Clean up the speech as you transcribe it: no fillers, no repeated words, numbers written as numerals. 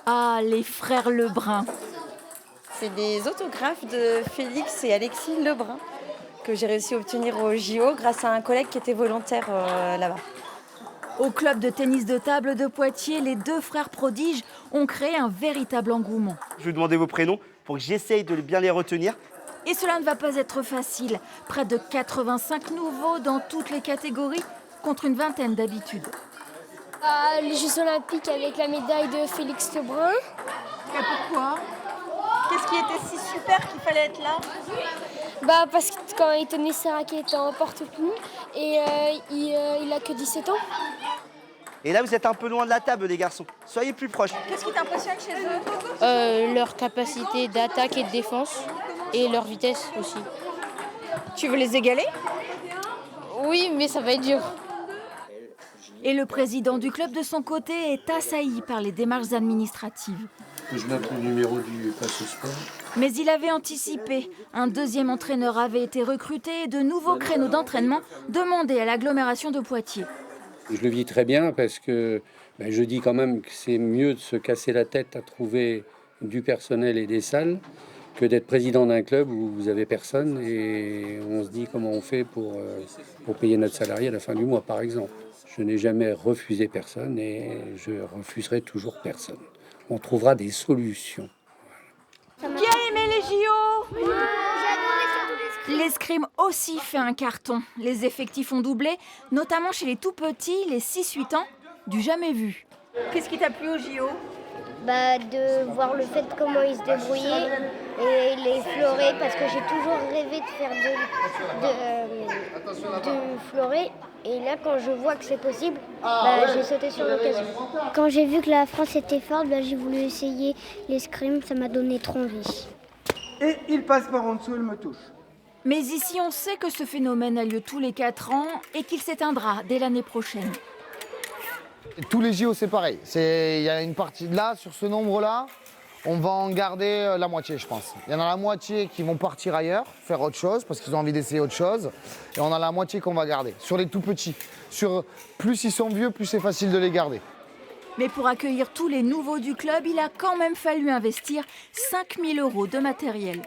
Ah, les frères Lebrun. C'est des autographes de Félix et Alexis Lebrun que j'ai réussi à obtenir au JO grâce à un collègue qui était volontaire là-bas. Au club de tennis de table de Poitiers, les deux frères prodiges ont créé un véritable engouement. Je vais vous demander vos prénoms pour que j'essaye de bien les retenir. Et cela ne va pas être facile. Près de 85 nouveaux dans toutes les catégories, contre une vingtaine d'habitudes. Les Jeux Olympiques avec la médaille de Félix Lebrun. Et pourquoi? Qu'est-ce qui était si super qu'il fallait être là? Parce que quand il tenait sa raquette en porte-plume et il a que 17 ans. Et là, vous êtes un peu loin de la table, les garçons. Soyez plus proches. Qu'est-ce qui t'impressionne chez eux? Leur capacité d'attaque et de défense et leur vitesse aussi. Tu veux les égaler? Oui, mais ça va être dur. Et le président du club, de son côté, est assailli par les démarches administratives. Je note le numéro du passe sport. Mais il avait anticipé. Un deuxième entraîneur avait été recruté et de nouveaux créneaux d'entraînement demandés à l'agglomération de Poitiers. Je le vis très bien parce que je dis quand même que c'est mieux de se casser la tête à trouver du personnel et des salles que d'être président d'un club où vous avez personne et on se dit comment on fait pour payer notre salarié à la fin du mois, par exemple. Je n'ai jamais refusé personne et je refuserai toujours personne. On trouvera des solutions. Qui a aimé les JO? L'escrime aussi fait un carton. Les effectifs ont doublé, notamment chez les tout petits, les 6-8 ans, du jamais vu. Qu'est-ce qui t'a plu au JO? De voir le fait comment ils se débrouillaient et les florets, parce que j'ai toujours rêvé de faire de florets. Et là, quand je vois que c'est possible, j'ai sauté sur l'occasion. Quand j'ai vu que la France était forte, j'ai voulu essayer l'escrime, ça m'a donné trop envie. Et il passe par en dessous, il me touche. Mais ici, on sait que ce phénomène a lieu tous les 4 ans et qu'il s'éteindra dès l'année prochaine. Tous les JO, c'est pareil. Il y a une partie là, sur ce nombre-là, on va en garder la moitié, je pense. Il y en a la moitié qui vont partir ailleurs, faire autre chose, parce qu'ils ont envie d'essayer autre chose. Et on a la moitié qu'on va garder, sur les tout petits. Plus ils sont vieux, plus c'est facile de les garder. Mais pour accueillir tous les nouveaux du club, il a quand même fallu investir 5 000 € de matériel.